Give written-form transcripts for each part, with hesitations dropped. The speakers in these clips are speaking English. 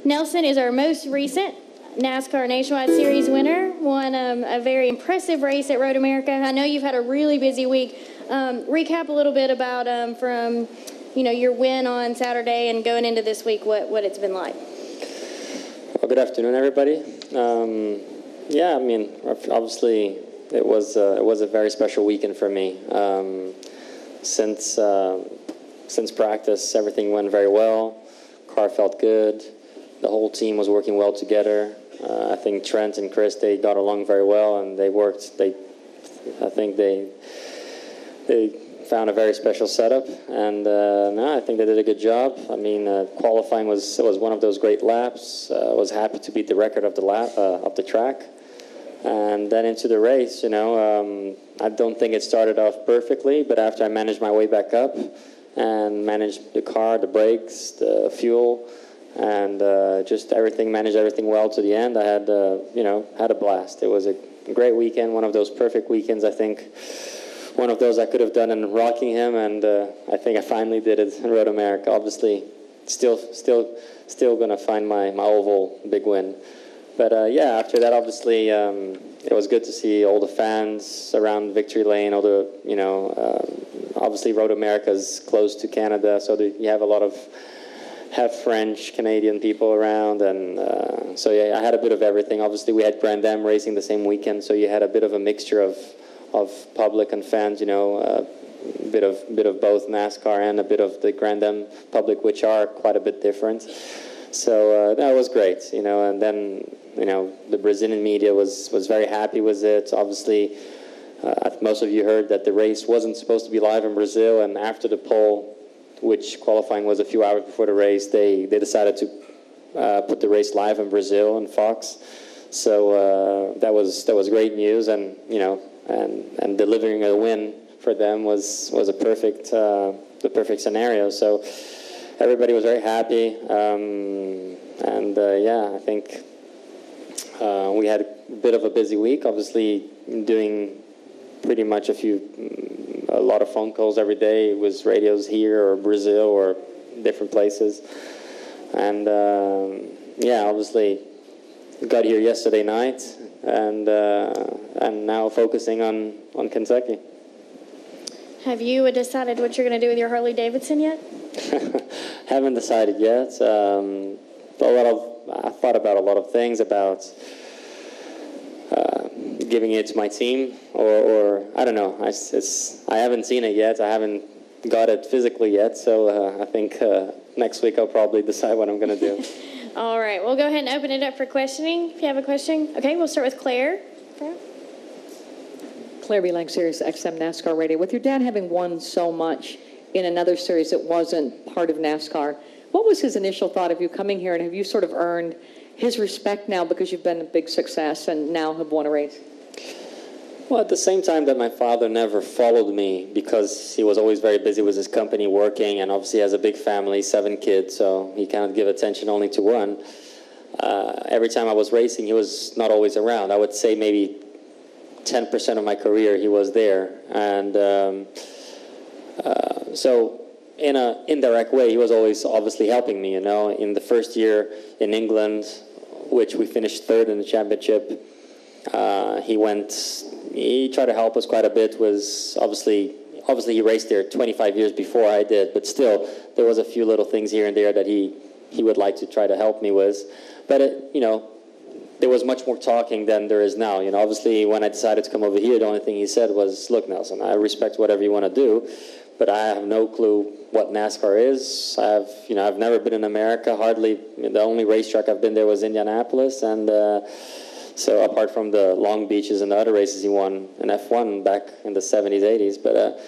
Nelson is our most recent NASCAR Nationwide Series winner, won a very impressive race at Road America. I know you've had a really busy week. Recap a little bit about from your win on Saturday and going into this week, what it's been like. Well, good afternoon, everybody. Yeah, I mean, obviously it was a very special weekend for me. Since practice, everything went very well. Car felt good. The whole team was working well together. I think Trent and Chris, they got along very well, and they worked. I think they found a very special setup, and no, I think they did a good job. I mean, qualifying was one of those great laps. I was happy to beat the record of the lap of the track, and then into the race. I don't think it started off perfectly, but after I managed my way back up and managed the car, the brakes, the fuel, and just managed everything well to the end. I had had a blast. It was a great weekend, one of those perfect weekends. I think one of those I could have done in Rockingham, and I think I finally did it in Road America. Obviously, still going to find my oval big win. But yeah, after that, obviously, it was good to see all the fans around Victory Lane. All the obviously Road America is close to Canada, so you have a lot of French, Canadian people around, and so yeah, I had a bit of everything. Obviously, we had Grand Am racing the same weekend, so you had a bit of a mixture of public and fans. A bit of both NASCAR and a bit of the Grand Am public, which are quite a bit different. So that was great, and then the Brazilian media was very happy with it. Obviously, most of you heard that the race wasn't supposed to be live in Brazil, and after the pole, which qualifying was a few hours before the race, they decided to put the race live in Brazil on Fox. So that was great news, and and delivering a win for them was the perfect scenario. So everybody was very happy, and yeah, I think we had a bit of a busy week. Obviously, doing pretty much a lot of phone calls every day. It was radios here or Brazil or different places. And yeah, obviously got here yesterday night, and now focusing on Kentucky. Have you decided what you're going to do with your Harley Davidson yet? Haven't decided yet. I thought about a lot of things about giving it to my team, or I don't know. I haven't seen it yet. I haven't got it physically yet, so I think next week I'll probably decide what I'm going to do. All right, we'll go ahead and open it up for questioning. If you have a question. Okay, we'll start with Claire. Claire B. Lang, Sirius XM NASCAR Radio. With your dad having won so much in another series that wasn't part of NASCAR, what was his initial thought of you coming here, and have you sort of earned his respect now because you've been a big success and now have won a race? Well, at the same time that my father never followed me because he was always very busy with his company working, and obviously has a big family, 7 kids, so he cannot give attention only to one. Every time I was racing, he was not always around. I would say maybe 10% of my career he was there. And so in an indirect way, he was always obviously helping me, In the first year in England, which we finished 3rd in the championship, he tried to help us quite a bit. Was obviously he raced there 25 years before I did, but still there was a few little things here and there that he would like to try to help me with. But there was much more talking than there is now. Obviously when I decided to come over here, the only thing he said was, "Look, Nelson, I respect whatever you want to do, but I have no clue what NASCAR is. I've never been in America. Hardly. The only racetrack I've been there was Indianapolis, and so apart from the Long Beaches and the other races he won in F1 back in the 70s, 80s. But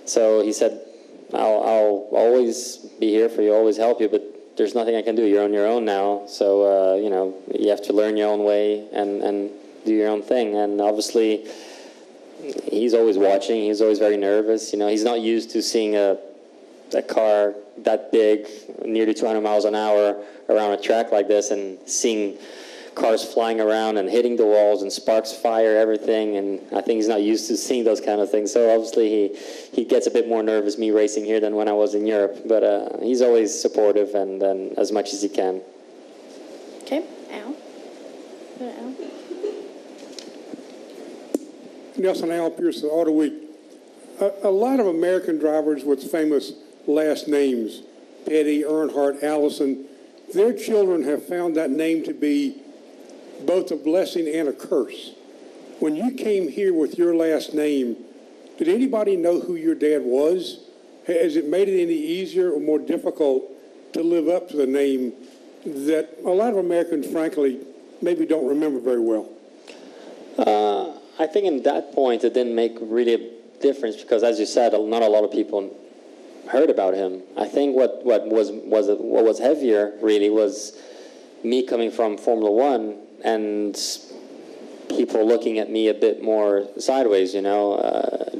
so he said, I'll always be here for you, always help you, but there's nothing I can do. You're on your own now, so you have to learn your own way and do your own thing." And obviously, he's always watching. He's always very nervous. He's not used to seeing a car that big, nearly 200 miles an hour around a track like this, and seeing cars flying around and hitting the walls and sparks fire, everything. And I think he's not used to seeing those kind of things. So obviously he gets a bit more nervous me racing here than when I was in Europe. But he's always supportive and as much as he can. Okay, Al. Go to Al. Nelson Al Pierce, Auto Week. A lot of American drivers with famous last names, Petty, Earnhardt, Allison, their children have found that name to be both a blessing and a curse. When you came here with your last name, did anybody know who your dad was? Has it made it any easier or more difficult to live up to the name that a lot of Americans, frankly, maybe don't remember very well? I think in that point it didn't make really a difference because, as you said, not a lot of people heard about him. I think what was heavier really was me coming from Formula One and people looking at me a bit more sideways,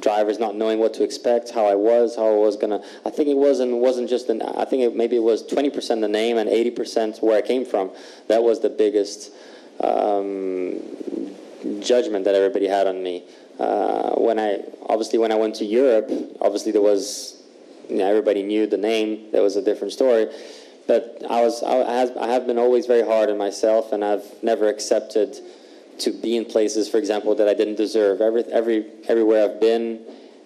drivers not knowing what to expect, how I was gonna. I think it wasn't just I think maybe it was 20% the name and 80% where I came from. That was the biggest judgment that everybody had on me. When I went to Europe, obviously there was, everybody knew the name. There was a different story. But I have been always very hard on myself, and I've never accepted to be in places, for example, that I didn't deserve. Everywhere I've been,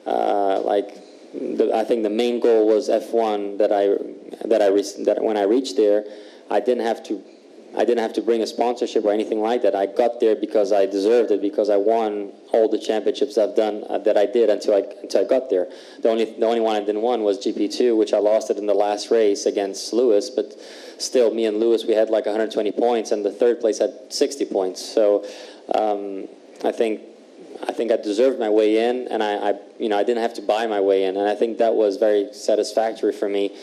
I think the main goal was F1. That when I reached there, I didn't have to bring a sponsorship or anything like that. I got there because I deserved it, because I won all the championships I've done that I did until I got there. The only one I didn't win was GP2, which I lost it in the last race against Lewis. But still, me and Lewis, we had like 120 points, and the third place had 60 points. So I think I deserved my way in, and I didn't have to buy my way in, and I think that was very satisfactory for me.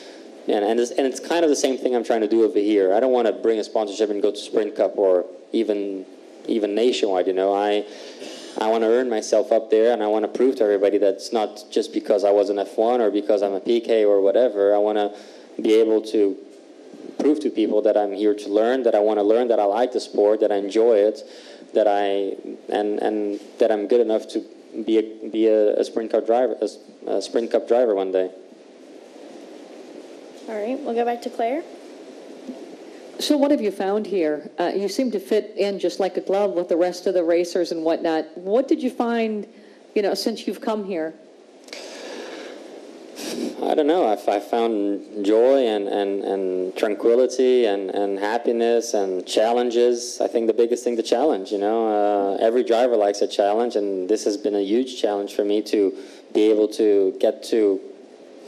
And it's kind of the same thing I'm trying to do over here. I don't want to bring a sponsorship and go to Sprint Cup or even nationwide. I want to earn myself up there, and I want to prove to everybody that it's not just because I was an F1 or because I'm a Piquet or whatever. I want to be able to prove to people that I'm here to learn, that I want to learn, that I like the sport, that I enjoy it, that and that I'm good enough to be a Sprint Cup driver, a Sprint Cup driver one day. All right, we'll go back to Claire. So what have you found here? You seem to fit in just like a glove with the rest of the racers and whatnot. What did you find, since you've come here? I don't know. I found joy and tranquility and happiness and challenges. I think the biggest thing, the challenge, every driver likes a challenge, and this has been a huge challenge for me to be able to get to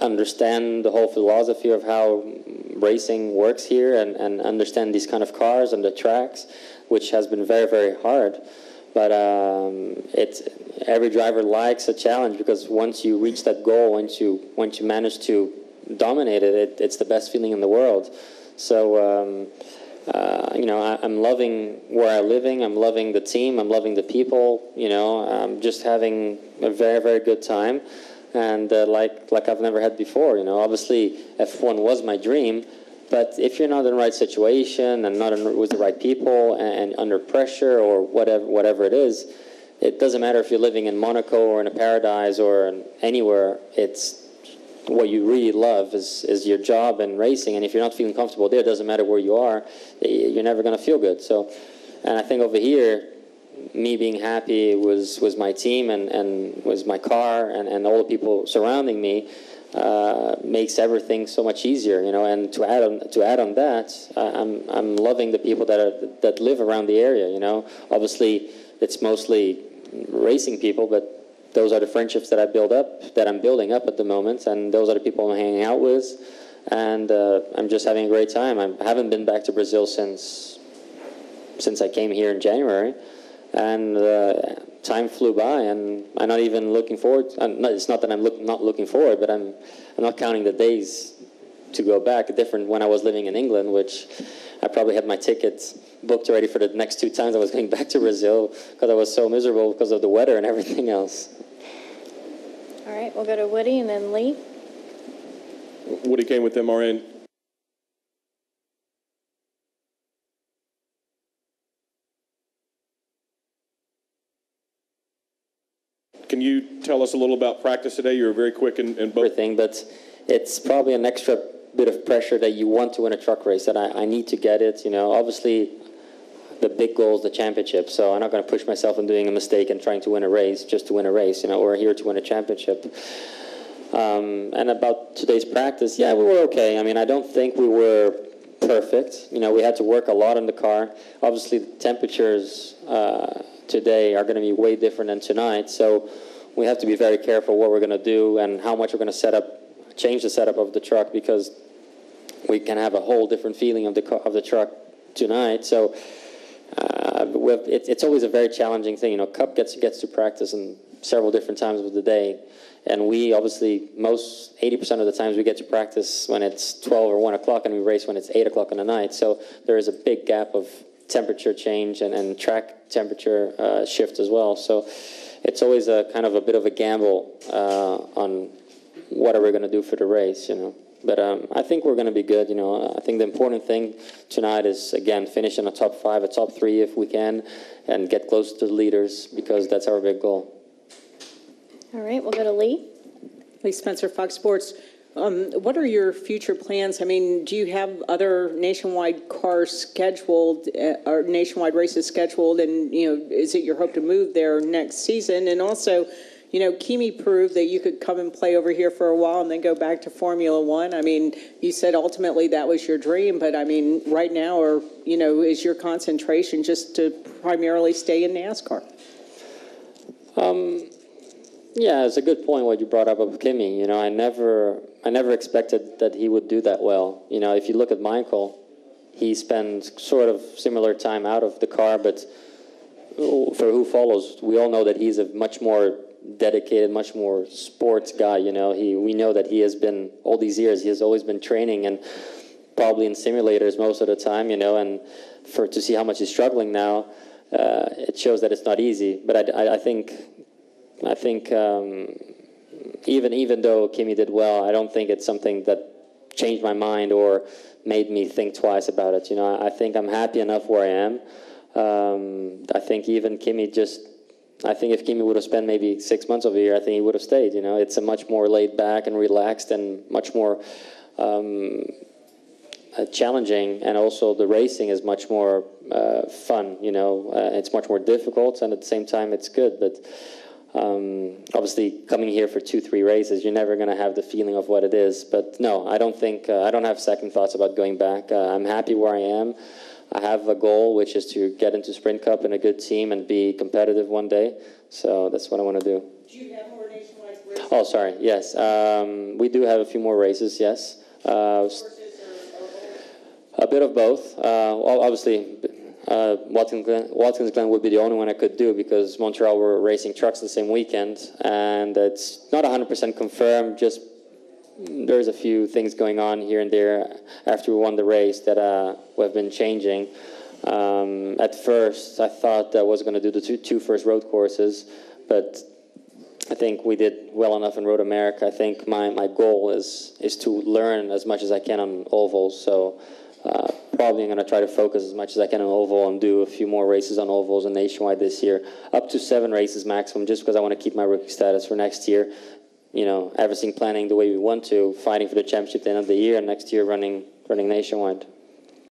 understand the whole philosophy of how racing works here and understand these kind of cars and the tracks, which has been very, very hard. But every driver likes a challenge, because once you reach that goal, once you manage to dominate it, it's the best feeling in the world. So I'm loving where I'm living. I'm loving the team. I'm loving the people. I'm just having a very, very good time. And like I've never had before, Obviously, F1 was my dream, but if you're not in the right situation and not with the right people and under pressure or whatever it is, it doesn't matter if you're living in Monaco or in a paradise or anywhere. It's what you really love is your job and racing. And if you're not feeling comfortable there, it doesn't matter where you are, you're never going to feel good. So, and I think over here, me being happy was my team and was my car and all the people surrounding me makes everything so much easier, And to add on that, I'm loving the people that live around the area, Obviously, it's mostly racing people, but those are the friendships that I'm building up at the moment, and those are the people I'm hanging out with, and I'm just having a great time. I haven't been back to Brazil since I came here in January. And time flew by, and I'm not even looking forward. It's not that I'm not looking forward, but I'm not counting the days to go back. Different when I was living in England, which I probably had my tickets booked already for the next 2 times I was going back to Brazil, because I was so miserable because of the weather and everything else. All right, we'll go to Woody and then Lee. Woody came with MRN. Can you tell us a little about practice today? You were very quick in both. Everything, but it's probably an extra bit of pressure that you want to win a truck race, that I need to get it. Obviously the big goal is the championship, so I'm not going to push myself in doing a mistake and trying to win a race just to win a race. We're here to win a championship. And about today's practice, yeah, we were okay. I don't think we were perfect. We had to work a lot on the car. Obviously, the temperatures today are going to be way different than tonight, so we have to be very careful what we're going to do and how much we're going to change the setup of the truck, because we can have a whole different feeling of the truck tonight. So it's always a very challenging thing. Cup gets to practice in several different times of the day, and we obviously 80% of the times we get to practice when it's 12 or 1 o'clock, and we race when it's 8 o'clock in the night. So there is a big gap of temperature change and track temperature shift as well. So it's always a kind of a bit of a gamble on what are we going to do for the race, But I think we're going to be good. I think the important thing tonight is, again, finish in a top 5, a top 3 if we can, and get close to the leaders, because that's our big goal. All right, we'll go to Lee. Lee Spencer, Fox Sports. What are your future plans? Do you have other nationwide cars scheduled, or nationwide races scheduled? And, is it your hope to move there next season? And also, Kimi proved that you could come and play over here for a while and then go back to Formula One. You said ultimately that was your dream, but right now, is your concentration just to primarily stay in NASCAR? Yeah, it's a good point what you brought up of Kimi. I never expected that he would do that well. If you look at Michael, he spends sort of similar time out of the car, but for who follows, we all know that he's a much more dedicated, much more sports guy. We know that he has been, all these years, he has always been training, and probably in simulators most of the time, and to see how much he's struggling now, it shows that it's not easy. But I think even though Kimi did well, I don't think it's something that changed my mind or made me think twice about it. I think I'm happy enough where I am. I think even Kimi I think if Kimi would have spent maybe 6 months over here, I think he would have stayed. It's a much more laid back and relaxed and much more challenging, and also the racing is much more fun. It's much more difficult, and at the same time it's good. But obviously, coming here for 2-3 races, you're never going to have the feeling of what it is. But no, I don't think I don't have second thoughts about going back. I'm happy where I am. I have a goal, which is to get into Sprint Cup in a good team and be competitive one day. So that's what I want to do. Do you have more nationwide races? Oh, sorry. Yes, we do have a few more races. Yes, a bit of both. Obviously, Watkins Glen would be the only one I could do, because Montreal were racing trucks the same weekend, and it's not 100% confirmed. Just there's a few things going on here and there after we won the race that have been changing. At first, I that I was going to do the two first road courses, but I think we did well enough in Road America. I think my goal is to learn as much as I can on ovals. So probably I'm going to try to focus as much as I can on oval and do a few more races on ovals and nationwide this year, up to 7 races maximum, just because I want to keep my rookie status for next year. Everything planning the way we want to, fighting for the championship at the end of the year, and next year running nationwide.